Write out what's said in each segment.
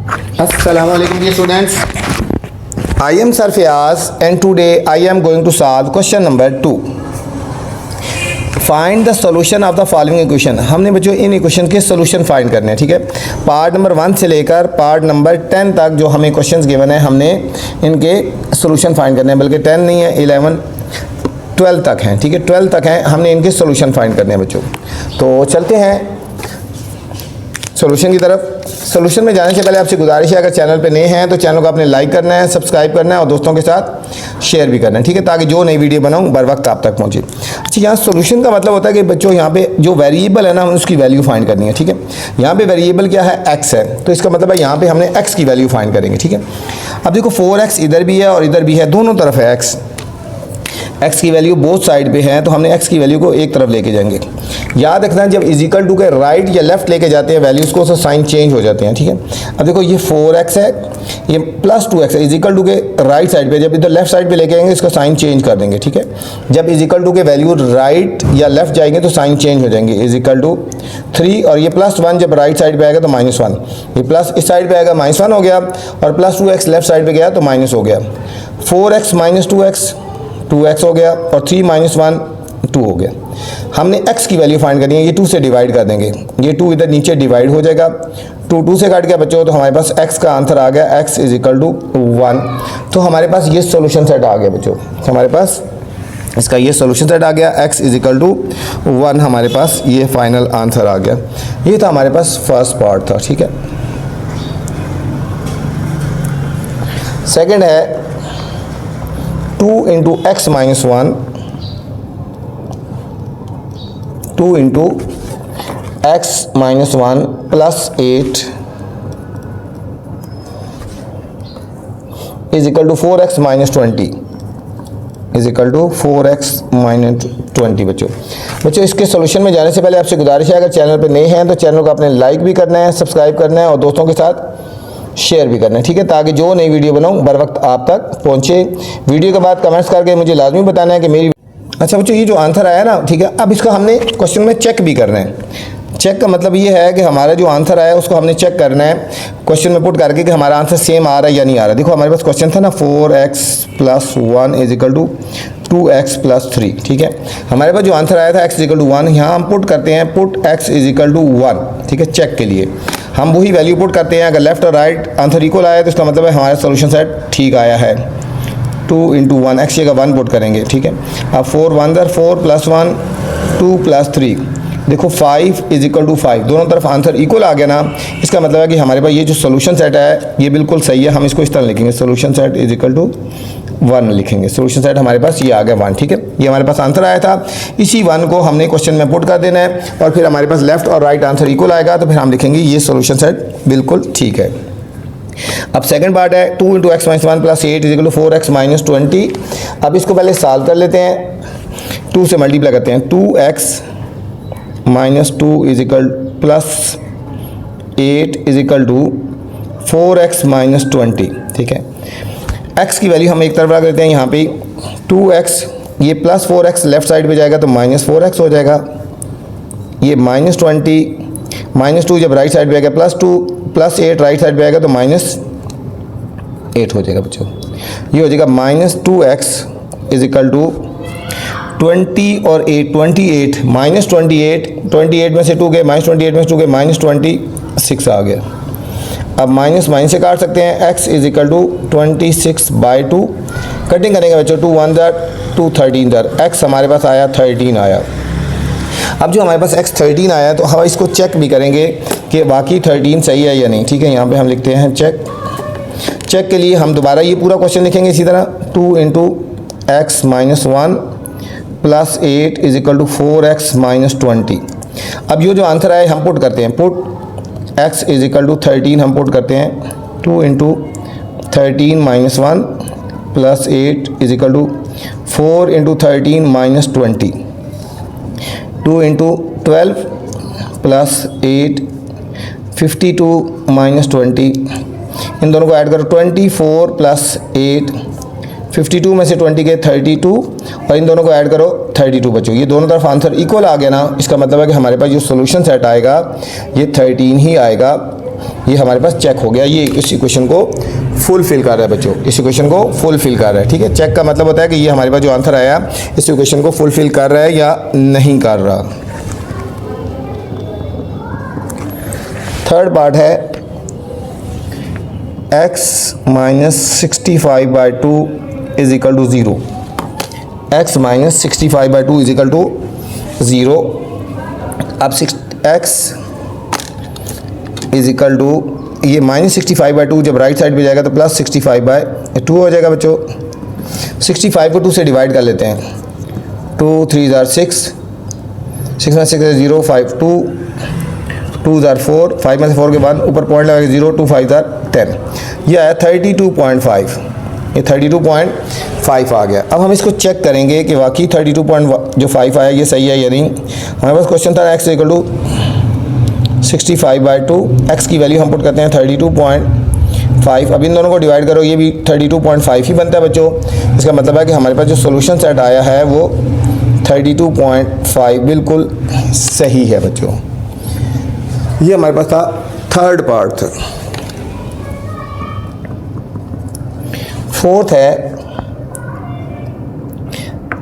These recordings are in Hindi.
Assalamualaikum dear students. I am Sir Fayaz and today I am going to solve question number 2. Find the solution of the following equation. हमने बच्चों इन इक्वेशन के सोल्यूशन फाइंड करने हैं, ठीक है। पार्ट नंबर 1 से लेकर पार्ट नंबर 10 तक जो हमें क्वेश्चंस गिवन है हमने इनके सोल्यूशन फाइंड करने हैं, बल्कि 10 नहीं है, 11 12 तक हैं, ठीक है। 12 तक हैं, हमने इनके सोल्यूशन फाइंड करने हैं बच्चों। तो चलते हैं सोल्यूशन की तरफ। सोल्यूशन में जाने से पहले आपसे गुजारिश है, अगर चैनल पे नए हैं तो चैनल को आपने लाइक करना है, सब्सक्राइब करना है और दोस्तों के साथ शेयर भी करना है, ठीक है, ताकि जो नई वीडियो बनाऊं बर वक्त आप तक पहुंचे। अच्छा, यहाँ सोल्यूशन का मतलब होता है कि बच्चों यहाँ पे जो वेरिएबल है ना उसकी वैल्यू फाइंड करनी है, ठीक है। यहाँ पे वेरिएबल क्या है, एक्स है, तो इसका मतलब है यहाँ पे हमने एक्स की वैल्यू फाइंड करेंगे, ठीक है। अब देखो 4x इधर भी है और इधर भी है, दोनों तरफ है एक्स की वैल्यू बोथ साइड पे है, तो हमने x की वैल्यू को एक तरफ लेके जाएंगे। याद रखना जब इजिकल टू के राइट या लेफ्ट लेके जाते हैं वैल्यूज़ को तो साइन चेंज हो जाते हैं, ठीक है। अब देखो ये 4x है, ये प्लस 2x है, इजिकल टू के राइट साइड पे, जब इधर लेफ्ट साइड पे लेके आएंगे इसका साइन चेंज कर देंगे, ठीक है। जब इजिकल टू के वैल्यू राइट या लेफ्ट जाएंगे तो साइन चेंज हो जाएंगे, इजिकल टू 3 और ये +1 जब राइट साइड पे आएगा तो -1, ये प्लस इस साइड पे आएगा -1 हो गया और प्लस 2x लेफ्ट साइड पे गया तो माइनस हो गया। 4x - 2x हो गया और 3 - 1 2 हो गया। हमने x की वैल्यू फाइंड करनी है, ये 2 से डिवाइड कर देंगे, ये 2 इधर नीचे डिवाइड हो जाएगा, 2 से काट गया बच्चों, तो हमारे पास x का आंसर आ गया x = 1। तो हमारे पास ये सॉल्यूशन सेट आ गया बच्चों, हमारे पास इसका ये सॉल्यूशन सेट आ गया, x = 1 हमारे पास ये फाइनल आंसर आ गया। ये था हमारे पास फर्स्ट पार्ट था, ठीक है। सेकंड है 2 × x - 1 2 × x - 1 + 8 = 4x - 20 = 4x - 20 बच्चों इसके सोल्यूशन में जाने से पहले आपसे गुजारिश है, अगर चैनल पर नए हैं तो चैनल को आपने लाइक भी करना है, सब्सक्राइब करना है और दोस्तों के साथ शेयर भी करना है, ठीक है, ताकि जो नई वीडियो बनाऊं बर वक्त आप तक पहुंचे। वीडियो के बाद कमेंट्स करके मुझे लाजमी बताना है कि मेरी। अच्छा बच्चों, ये जो आंसर आया ना, ठीक है, अब इसका हमने क्वेश्चन में चेक भी करना है। चेक का मतलब ये है कि हमारा जो आंसर आया उसको हमने चेक करना है क्वेश्चन में पुट करके कि हमारा आंसर सेम आ रहा है या नहीं आ रहा है। देखो हमारे पास क्वेश्चन था ना 4x + 1 = 2x + 3, ठीक है। हमारे पास जो आंसर आया था x = 1, यहाँ हम पुट करते हैं पुट x = 1, ठीक है। चेक के लिए हम वही वैल्यू पुट करते हैं, अगर लेफ्ट और राइट आंसर इक्वल आया तो इसका मतलब है हमारा सोल्यूशन सेट ठीक आया है। 2 × 1 x का 1 पुट करेंगे, ठीक है। अब 4 1 4 + 1 2 + 3, देखो 5 = 5, दोनों तरफ आंसर इक्वल आ गया ना, इसका मतलब है कि हमारे पास ये जो सोल्यूशन सेट है ये बिल्कुल सही है। हम इसको इस तरह लिखेंगे, सोल्यूशन सेट = 1 लिखेंगे, सोल्यूशन सेट हमारे पास ये आ गया 1, ठीक है। ये हमारे पास आंसर आया था, इसी 1 को हमने क्वेश्चन में पुट कर देना है और फिर हमारे पास लेफ्ट और राइट आंसर इक्वल आएगा तो फिर हम लिखेंगे ये सोल्यूशन सेट बिल्कुल ठीक है। अब सेकंड पार्ट है 2 × x - 1 + 8 = 4x - 20। अब इसको पहले सॉल्व कर लेते हैं, 2 से मल्टीप्लाई करते हैं, 2x - 2 + 8 = 4x - 20, ठीक है। x की वैल्यू हम एक तरफ रख देते हैं, यहाँ पे 2x, ये प्लस 4x लेफ्ट साइड पे जाएगा तो -4x हो जाएगा, ये -20 -2 जब राइट साइड पे आएगा +2 + 8 राइट साइड पे आएगा तो -8 हो जाएगा बच्चों। ये हो जाएगा -2x = 20 और 8 28 -28 में से 2 गए, -28 में से 2 गए, -26 आ गया। अब माइनस से काट सकते हैं, x = 26/2, कटिंग करेंगे बच्चों, 2 1 2 13 x हमारे पास आया 13 आया। अब जो हमारे पास x 13 आया तो हम इसको चेक भी करेंगे कि वाकई 13 सही है या नहीं, ठीक है। यहाँ पे हम लिखते हैं चेक के लिए हम दोबारा ये पूरा क्वेश्चन लिखेंगे इसी तरह, 2 × x - 1 + 8 = 4x - 20। अब ये जो आंसर आया हम पुट करते हैं, पुट x = 13 हम पुट करते हैं, 2 × 13 - 1 + 8 = 4 × 13 - 20, 2 × 12 + 8 52 - 20, इन दोनों को ऐड करो, 24 + 8 52 में से 20 गए 32 और इन दोनों को ऐड करो 32 बच्चों। ये दोनों तरफ आंसर इक्वल आ गया ना, इसका मतलब है कि हमारे पास जो सोल्यूशन सेट आएगा ये 13 ही आएगा। ये हमारे पास चेक हो गया, ये इस इक्वेशन को फुलफिल कर रहा है बच्चों, इस इक्वेशन को फुलफिल कर रहा है। ठीक है, चेक का मतलब होता है कि ये हमारे पास जो आंसर आया इस इक्वेशन को फुलफिल कर रहा है या नहीं कर रहा। थर्ड पार्ट है x minus 65/2 is equal to 0। x minus 65/2 is equal to 0। अब x इज इक्वल टू ये माइनस 65/2 जब राइट साइड पे जाएगा तो प्लस 65/2 हो जाएगा बच्चों। 65 को 2 से डिवाइड कर लेते हैं। 2 3 ज़ार 6, 6 में 6 0, 5 2, 2 ज़ार 4, 5 में से 4 के बाद ऊपर पॉइंट लगाएगा 0, 2 5 ज़ार 10। ये आया 32.5, ये 32.5 आ गया। अब हम इसको चेक करेंगे कि वाकई 32.5 आया ये सही है या नहीं। हमारे पास क्वेश्चन था x इक्वल टू 65/2, x की वैल्यू हम पुट करते हैं 32.5। अब इन दोनों को डिवाइड करो, ये भी 32.5 ही बनता है बच्चों। इसका मतलब है कि हमारे पास जो सॉल्यूशन सेट आया है वो 32.5 बिल्कुल सही है बच्चों। ये हमारे पास था थर्ड पार्ट था। फोर्थ है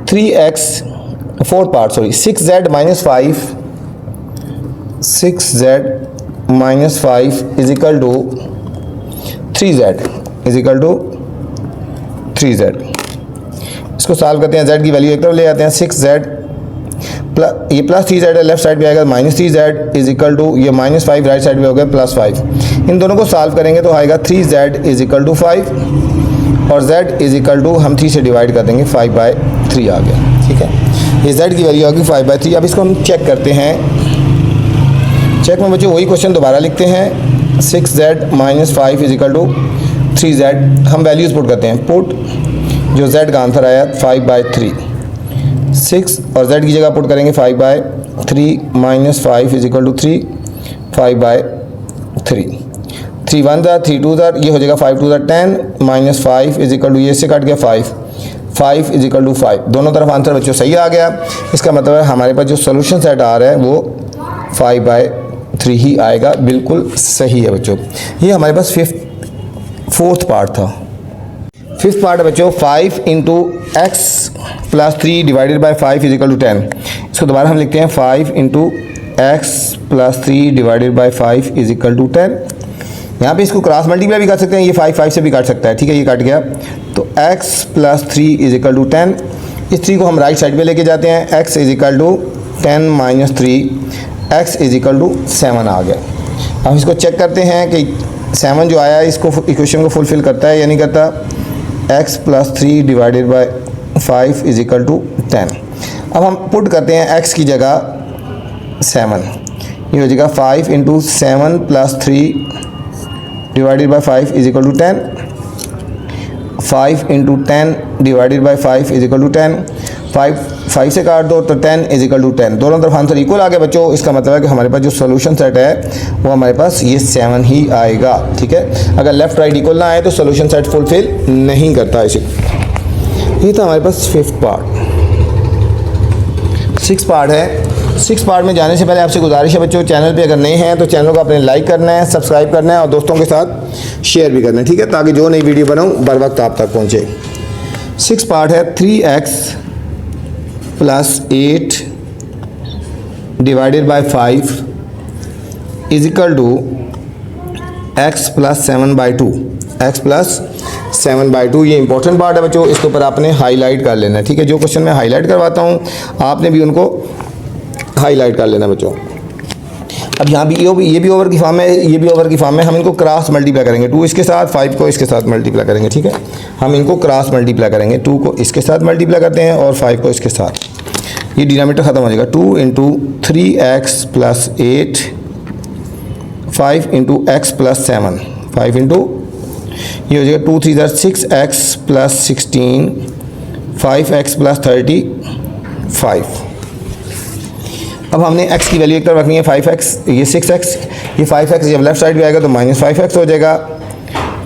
3x, fourth part sorry 6z minus 5, 6z minus 5 is equal to 3z is equal to 3z। इसको सॉल्व करते हैं, z की वैल्यू एक तरफ ले आते हैं। 6z प्लस ये प्लस 3z है, लेफ्ट साइड पे आएगा minus 3z is equal to ये माइनस 5 राइट साइड पे हो गया प्लस 5। इन दोनों को सॉल्व करेंगे तो आएगा 3z इज इक्वल टू 5 और z इज इक्वल टू हम 3 से डिवाइड कर देंगे 5/3 आ गया। ठीक है, ये z की वैल्यू आ गई 5/3। अब इसको हम चेक करते हैं। चेक में बच्चों वही क्वेश्चन दोबारा लिखते हैं। 6z minus 5 is equal to 3z। हम वैल्यूज़ पुट करते हैं। पुट जो z का आंसर आया 5/3, 6 और z की जगह पुट करेंगे 5/3 माइनस 5 इज इक्वल टू 3, 5/3। 3 1 ज़ार 3 2 ज़ार, ये हो जाएगा 5 2 ज़ार 10 माइनस 5 इज इक्वल टू ये से कट गया 5 इज इक्वल टू 5। दोनों तरफ आंसर बच्चों सही आ गया। इसका मतलब है हमारे पास जो सोल्यूशन सेट आ रहा है वो 5/3 ही आएगा, बिल्कुल सही है बच्चों। ये हमारे पास फोर्थ पार्ट था। फिफ्थ पार्ट है बच्चों 5 into x plus 3 divided by 5 is equal to 10। इसको दोबारा हम लिखते हैं 5 into x plus 3 divided by 5 is equal to 10। यहाँ पे इसको क्रॉस मल्टीप्लाई भी कर सकते हैं, ये 5 से भी काट सकता है। ठीक है, ये कट गया तो x plus 3 is equal to 10। इस 3 को हम राइट साइड पे लेके जाते हैं। x is equal to 10 minus 3, x is equal to 7 आ गया। हम इसको चेक करते हैं कि 7 जो आया इसको इक्वेशन को फुलफिल करता है या नहीं करता। x plus 3 divided by 5 is equal to 10। अब हम पुट करते हैं x की जगह 7, ये हो जाएगा 5 into 7 plus 3 divided by 5 is equal to 10। 5 into 10 divided by 5 is equal to 10। 5 से काट दो तो 10 इज इक्वल टू 10। दोनों तरफ आंसर इक्वल आ गया बच्चों। इसका मतलब है कि हमारे पास जो सोल्यूशन सेट है वो हमारे पास ये 7 ही आएगा। ठीक है, अगर लेफ्ट राइट इक्वल ना आए तो सोल्यूशन सेट फुलफिल नहीं करता इसे। ये था हमारे पास फिफ्थ पार्ट। सिक्स पार्ट है। सिक्स पार्ट में जाने से पहले आपसे गुजारिश है बच्चों, चैनल पे अगर नए हैं तो चैनल को अपने लाइक करना है, सब्सक्राइब करना है और दोस्तों के साथ शेयर भी करना है। ठीक है, ताकि जो नई वीडियो बनाऊँ बर वक्त आप तक पहुँचे। सिक्स पार्ट है 3x plus 8 divided by 5 is equal to x plus 7/2। x plus 7/2 ये इंपॉर्टेंट पार्ट है बच्चों, इसके ऊपर आपने हाईलाइट कर लेना है। ठीक है, जो क्वेश्चन मैं हाईलाइट करवाता हूँ आपने भी उनको हाईलाइट कर लेना बच्चों। अब यहाँ भी ये भी ओवर की फॉर्म है, ये भी ओवर की फॉर्म है। हम इनको क्रॉस मल्टीप्लाई करेंगे, 2 इसके साथ 5 को इसके साथ मल्टीप्लाई करेंगे। ठीक है, हम इनको क्रॉस मल्टीप्लाई करेंगे, 2 को इसके साथ मल्टीप्लाई करते हैं और 5 को इसके साथ। ये डिनोमिनेटर ख़त्म हो जाएगा। 2 into 3x plus 8, 5 into x plus 7, 5 into ये हो जाएगा 2 3 ज़ार 6x प्लस 16, 5x प्लस 35। अब हमने x की वैल्यू एक तरफ रखनी है 5x, ये 6x, ये 5x जब लेफ्ट साइड पे आएगा तो माइनस 5x हो जाएगा।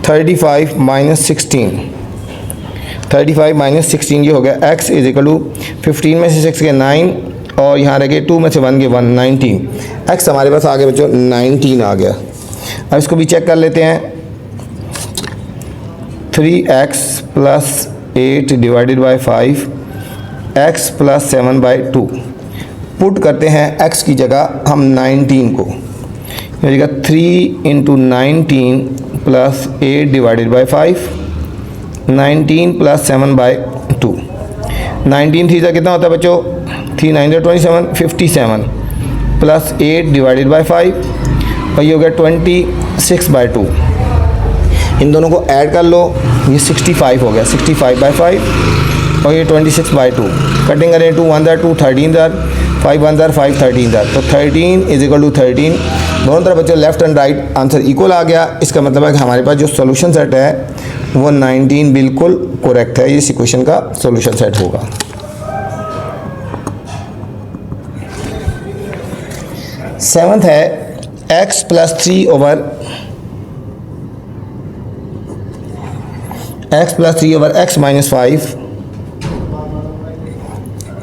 35 माइनस 16, 35 माइनस 16 ये हो गया। x इज इक्वल टू 15 में से 6 के 9 और यहाँ रह गए 2 में से 1 के 1, 19। x हमारे पास आ गया बच्चों 19 आ गया। अब इसको भी चेक कर लेते हैं। 3x plus 8 divided by 5 x plus 7 by 2। Put करते हैं x की जगह हम 19 को, हो जाएगा 3 into 19 plus 8 divided by 5, 19 plus 7 by 2। 19 three से कितना होता है बच्चों? 3 9 27, 57 प्लस 8 डिवाइडेड बाई 5, और ये हो गया 26 बाई 2। इन दोनों को ऐड कर लो, ये 65 हो गया, 65 बाई 5 और ये 26 बाई 2। कटिंग करें 2 1 2 13 5 1 5 13 तो 13 इज इक्वल टू 13। दोनों तरफ बच्चों left and right answer equal आ गया। इसका मतलब है कि हमारे पास जो सॉल्यूशन सेट है वो 19 बिल्कुल करेक्ट है। इस इक्वेशन का सॉल्यूशन सेट होगा। सेवंथ है x plus 3 over x minus 5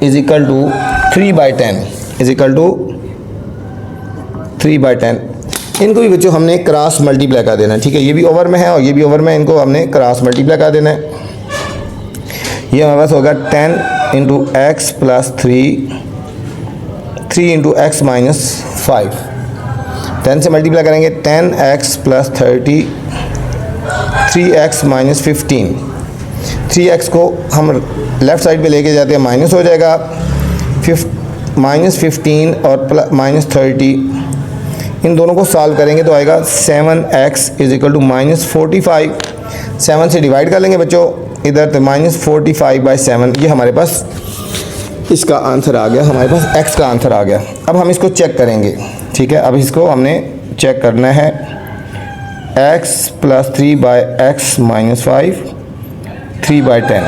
is equal to 3 by 10 is equal to 3 by 10। इनको भी बच्चों हमने क्रॉस मल्टीप्लाई कर देना है, ठीक है। ये भी ओवर में है और ये भी ओवर में है, इनको हमने क्रॉस मल्टीप्लाई कर देना है। ये हमारे पास होगा 10 into x plus 3 into x minus 5। 10 से मल्टीप्लाई करेंगे 10x plus 30, 3x minus 15। 3x को हम लेफ़्ट साइड पे लेके जाते हैं, माइनस हो जाएगा, माइनस 15 और माइनस 30। इन दोनों को सॉल्व करेंगे तो आएगा 7x is equal to minus 45। 7 से डिवाइड कर लेंगे बच्चों इधर, तो माइनस 45 बाई 7। ये हमारे पास इसका आंसर आ गया, हमारे पास x का आंसर आ गया। अब हम इसको चेक करेंगे, ठीक है। अब इसको हमने चेक करना है, x plus 3 by x minus 5, 3 by 10।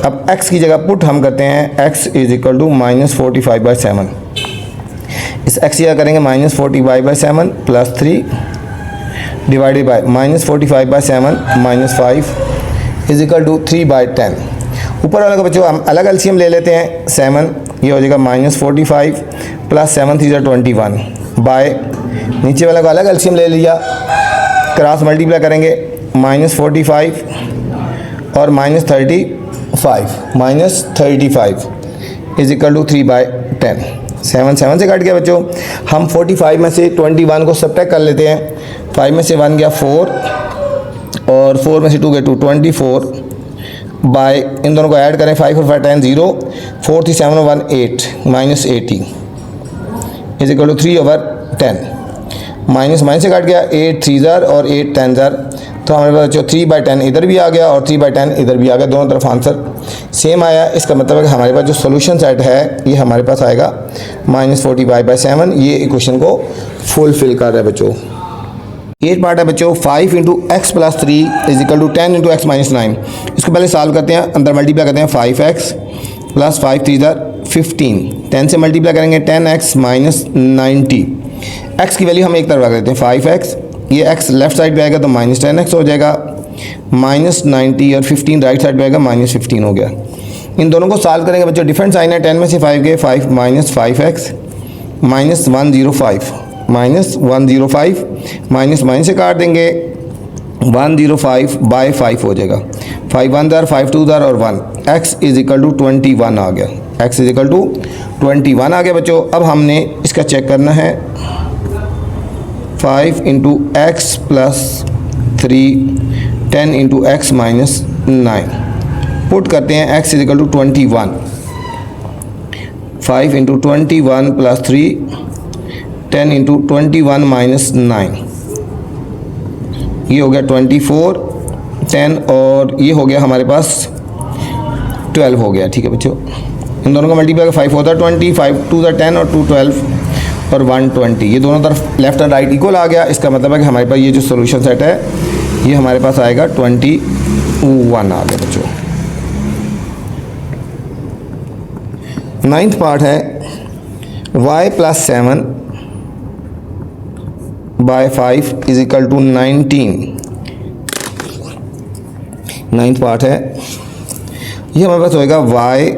अब x की जगह पुट हम करते हैं, x is equal to minus 45 by 7। इस x की जगह करेंगे minus 45 by 7 plus 3 divided by minus 45 by 7 minus 5 is equal to 3 by 10। ऊपर वाले को बच्चों हम अलग एलसीएम ले लेते हैं, 7, ये हो जाएगा माइनस 45 प्लस 7 3 21 बाय, नीचे वाले को अलग एलसीएम ले लिया, क्रॉस मल्टीप्लाई करेंगे, माइनस 45 और minus 35 is equal to 3 by 10। 7 7 से कट गया बच्चों। हम 45 में से 21 को सब्ट्रैक्ट कर लेते हैं। 5 में से 1 गया 4 और 4 में से 2 गया 2, 24 बाय, इन दोनों को ऐड करें, 5 और 5 10 0, 4 3 7 1 8 minus 80 is equal to 3 over 10। Minus minus से कट गया, 8 3 ज़र और 8 10 ज़र, तो हमारे पास जो 3 बाई 10 इधर भी आ गया और 3 बाई 10 इधर भी आ गया, दोनों तरफ आंसर सेम आया। इसका मतलब है कि हमारे पास जो सोल्यूशन सेट है ये हमारे पास आएगा माइनस 45 बाई 7। ये इक्वेशन को फुलफिल कर रहा है बच्चों। 8 पार्ट है बच्चों, 5 into x plus 3 is equal to 10 into x minus 9। इसको पहले सॉल्व करते हैं, अंदर मल्टीप्लाई करते हैं, 5x प्लस 5 3 ज़र 15। 10 से मल्टीप्लाई करेंगे 10x माइनस 90। x की वैल्यू हम एक तरफ रख देते हैं 5x, ये x लेफ्ट साइड पे आएगा तो माइनस 10x हो जाएगा, माइनस 90 और 15 राइट साइड पे आएगा, माइनस 15 हो गया। इन दोनों को सॉल्व करेंगे बच्चों, डिफरेंट साइन है, 10 में से 5 गए, 5 minus 5x minus 105 minus 105 minus minus से काट देंगे, 105 बाय 5 हो जाएगा, 5 1 ज़र 5 2 ज़र और 1, x इज इक्वल टू 21 आ गया, x इज इक्वल टू 21 आ गया बच्चों। अब हमने इसका चेक करना है, 5 into x plus 3 10 into x minus 9 put करते हैं, x is equal to 21, 5 into 21 plus 3 10 into 21 minus 9, ये हो गया 24 10 और ये हो गया हमारे पास 12 हो गया, ठीक है बच्चों। इन दोनों का मल्टीप्लाई 5 होता है 20, 5 2 ज़र 10 और 2 12 और 120, ये दोनों तरफ लेफ्ट एंड राइट इक्वल आ गया। इसका मतलब है कि हमारे पास ये जो सॉल्यूशन सेट है ये हमारे पास आएगा 21 आ गया बच्चों। 9th पार्ट है y plus 7 by 5 is equal to 19। 9th part है, ये हमारे पास होएगा y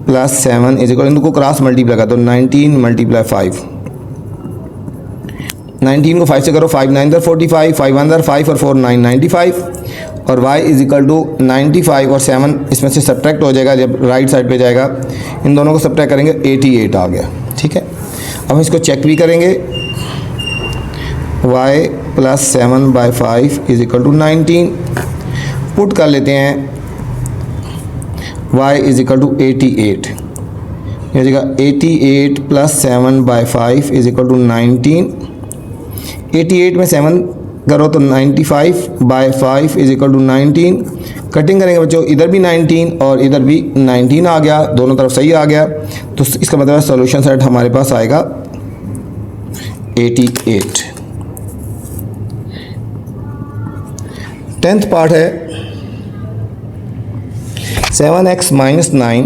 प्लस 7 इज इक्वल, इनको क्रॉस मल्टीप्लाई कर दो, 19 मल्टीप्लाई 5 19 को 5 से करो, 5 9 45, 5 1 5 और 4 9 95 और y इज इक्वल टू 95 और 7 इसमें से सब्ट्रैक्ट हो जाएगा जब राइट साइड पे जाएगा, इन दोनों को सब्ट्रैक्ट करेंगे 88 आ गया। ठीक है, अब हम इसको चेक भी करेंगे, y plus 7/5 is equal to 19, put कर लेते हैं y इज इक्वल टू 88, ये जगह 88 प्लस 7/5 इज इक्वल टू 19, 88 में 7 करो तो 95/5 इज इक्वल टू 19, कटिंग करेंगे बच्चों, इधर भी 19 और इधर भी 19 आ गया, दोनों तरफ सही आ गया, तो इसका मतलब सॉल्यूशन सेट हमारे पास आएगा 88। 10th पार्ट है 7x minus 9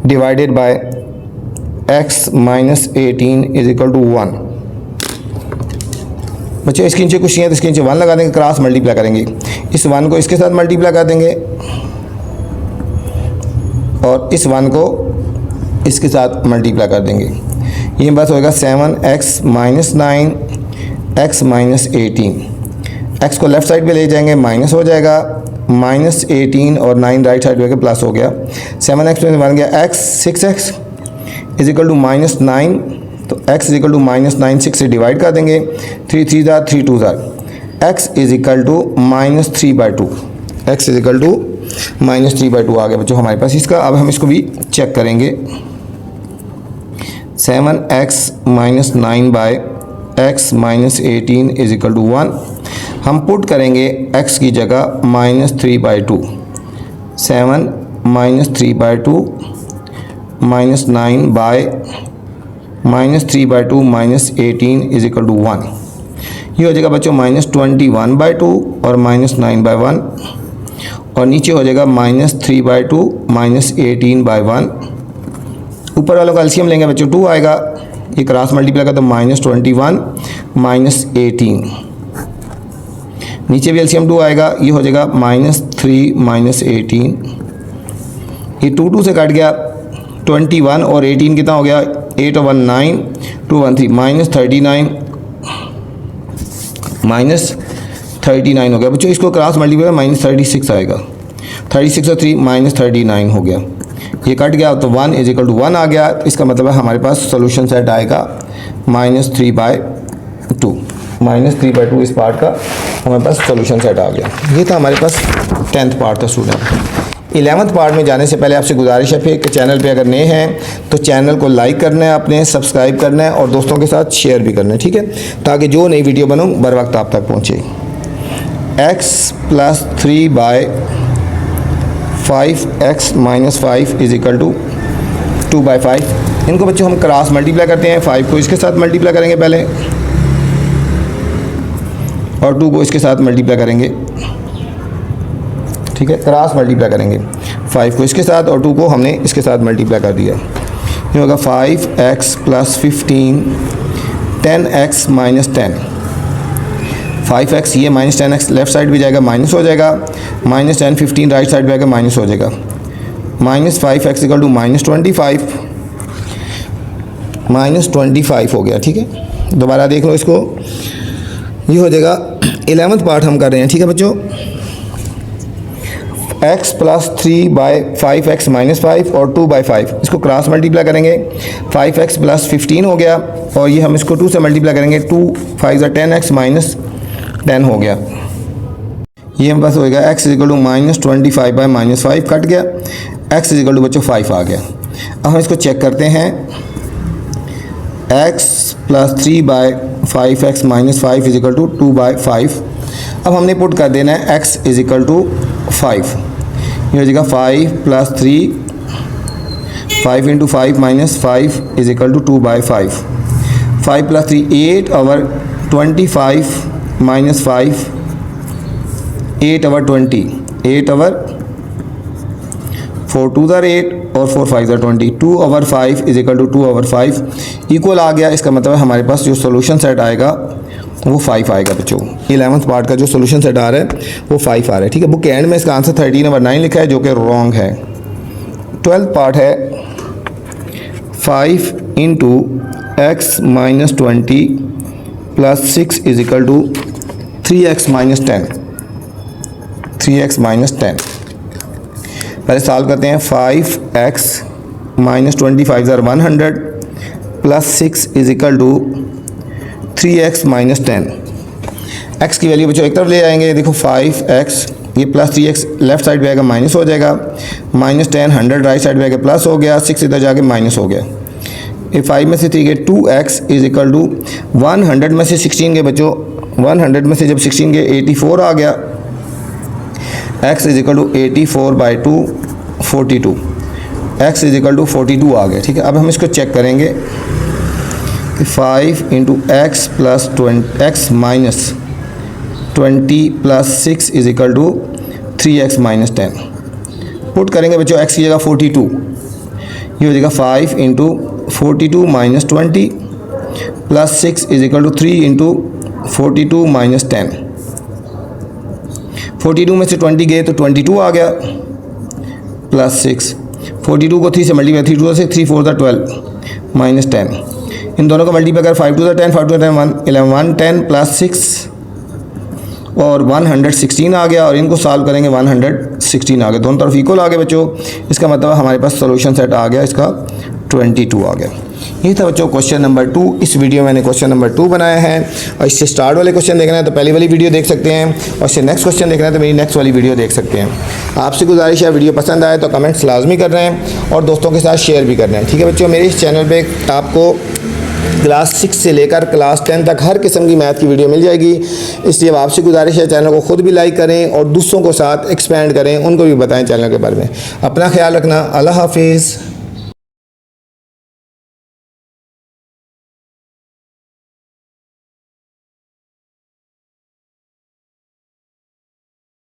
divided by x minus 18 is equal to 1। बच्चों इसके नीचे कुछ नहीं है तो इसके नीचे 1 लगा देंगे, क्रॉस मल्टीप्लाई करेंगे, इस 1 को इसके साथ मल्टीप्लाई कर देंगे और इस 1 को इसके साथ मल्टीप्लाई कर देंगे, ये बस होएगा 7x minus 9 x minus 18, x को लेफ्ट साइड पे ले जाएंगे माइनस हो जाएगा, माइनस 18 और 9 राइट साइड पे प्लस हो गया, 7x में बन गया x, 6x is equal to minus 9, तो x is equal to minus 9 6 से डिवाइड कर देंगे, 3 3 जार 3 2 जार, x is equal to minus 3/2, x is equal to minus 3/2 आ गया बच्चों हमारे पास इसका। अब हम इसको भी चेक करेंगे, 7x minus 9 by x minus 18 is equal to 1, हम पुट करेंगे x की जगह minus 3/2, 7 minus 3/2 minus 9 by minus 3/2 minus 18 is equal to 1, ये हो जाएगा बच्चों माइनस 21/2 और माइनस 9/1 और नीचे हो जाएगा माइनस 3/2 माइनस 18/1, ऊपर वालों का एलसीएम लेंगे बच्चों 2 आएगा, ये क्रॉस मल्टीप्लाई का तो माइनस 21 माइनस 18, नीचे भी एलसीएम 2 आएगा, ये हो जाएगा माइनस 3 माइनस 18, ये 2 2 से कट गया, 21 और 18 कितना हो गया, 8 और 1 9 2 1 3 माइनस 39 हो गया बच्चों, इसको क्रॉस मल्टीप्लाई माइनस 36 आएगा, 36 और 3 माइनस 39 हो गया, ये कट गया तो 1 इज इक्वल टू 1 आ गया, इसका मतलब है हमारे पास सोल्यूशन सेट आएगा माइनस 3/2, माइनस 3/2 इस पार्ट का हमारे पास सोल्यूशन सेट आ गया। ये था हमारे पास 10th पार्ट था स्टूडेंट। 11th पार्ट में जाने से पहले आपसे गुजारिश है कि चैनल पे अगर नए हैं तो चैनल को लाइक करना है, आपने सब्सक्राइब करना है और दोस्तों के साथ शेयर भी करना है, ठीक है, ताकि जो नई वीडियो बनूँ बर वक्त आप तक पहुँचे। x plus 3/5x minus 5 is equal to 2/5, इनको बच्चों हम क्रॉस मल्टीप्लाई करते हैं, 5 को इसके साथ मल्टीप्लाई करेंगे पहले और 2 को इसके साथ मल्टीप्लाई करेंगे, ठीक है, क्रॉस मल्टीप्लाई करेंगे, 5 को इसके साथ और 2 को हमने इसके साथ मल्टीप्लाई कर दिया, ये होगा 5x plus 15 10x minus 10, 5x ये माइनस 10x लेफ्ट साइड भी जाएगा माइनस हो जाएगा, माइनस 10 15 राइट साइड भी आएगा माइनस हो जाएगा, minus 5x equal to minus 25, minus 25 हो गया, ठीक है, दोबारा देख लो इसको, ये हो जाएगा 11th पार्ट हम कर रहे हैं, ठीक है बच्चों, x प्लस 3/5x माइनस 5 और 2/5 इसको क्रॉस मल्टीप्लाई करेंगे, 5x प्लस 15 हो गया और ये हम इसको 2 से मल्टीप्लाई करेंगे, 2 5 10x माइनस 10 हो गया, ये हम पास होएगा x is equal to minus 25 by minus 5 cut गया, x इज इक्वल टू बच्चों 5 आ गया। अब हम इसको चेक करते हैं, x plus 3/5x minus 5 is equal to 2/5, अब हमने पुट कर देना है x इज इक्वल टू 5, ये हो जाएगा 5 plus 3 5 into 5 minus 5 is equal to 2/5, 5 plus 3 8 और 25 माइनस 5 8 और 20, 8 और 4 2 ज़र 8 और 4 5 ज़र 20, 2 और 5 इज इक्वल टू 2 और 5 इक्वल आ गया, इसका मतलब हमारे पास जो सोल्यूशन सेट आएगा वो 5 आएगा बच्चों। 11th पार्ट का जो सोल्यूशन सेट आ रहा है वो 5 आ रहा है, ठीक है। बुक के एंड में इसका आंसर 13 और 9 लिखा है जो कि रॉन्ग है। 12th पार्ट है 5 into x minus 20 plus 6 is equal to 3x minus 10, 3x minus 10। पहले सॉल्व करते हैं। 5x माइनस 25 ज़र 100 plus 6 is equal to 3x minus 10। x की वैल्यू बच्चों एक तरफ ले आएंगे। देखो 5x ये प्लस 3x लेफ्ट साइड पे आएगा माइनस हो जाएगा, माइनस 10 100 राइट साइड पे आएगा प्लस हो गया, 6 इधर जाके माइनस हो गया। ये 5 में से 3 गए 2x इज इक्वल टू 100 में से 16 के बच्चों, 100 में से जब 16 के 84 आ गया, x is equal to 84 by 2 42, x is equal to 42 आ गया। ठीक है, अब हम इसको चेक करेंगे। 5 into x plus 20x minus 20 plus 6 is equal to 3x minus 10। Put करेंगे बच्चों x की जगह 42, ये हो जाएगा 5 into 42 minus 20 plus 6 is equal to 3 into 42 minus 10। 42 में से 20 गए तो 22 आ गया प्लस 6, 42 को 3 से मल्टीप्लाई, 3 2 से 3 4 ज़ा 12 माइनस 10। इन दोनों को मल्टीप्लाई कर 5 2 ज़ा 10, 5 2 ज़ा 10 11 1 10 प्लस 6 और 116 आ गया, और इनको सॉल्व करेंगे 116 आ गया, दोनों तरफ इक्वल आ गए बच्चों। इसका मतलब हमारे पास सॉल्यूशन सेट आ गया, इसका 22 आ गया। ये था बच्चों क्वेश्चन नंबर 2। इस वीडियो में मैंने क्वेश्चन नंबर 2 बनाया है, और इससे स्टार्ट वाले क्वेश्चन देखना है तो पहली वाली वीडियो देख सकते हैं, और इससे नेक्स्ट क्वेश्चन देखना है तो मेरी नेक्स्ट वाली वीडियो देख सकते हैं। आपसे गुजारिश है वीडियो पसंद आए तो कमेंट्स लाजमी कर रहे हैं और दोस्तों के साथ शेयर भी कर रहे हैं। ठीक है बच्चों, मेरे इस चैनल पर आपको क्लास 6 से लेकर क्लास 10 तक हर किस्म की मैथ की वीडियो मिल जाएगी। इसलिए अब आपसे गुजारिश है चैनल को खुद भी लाइक करें और दूसरों को साथ एक्सपेंड करें, उनको भी बताएं चैनल के बारे में। अपना ख्याल रखना। अल्लाह हाफिज़।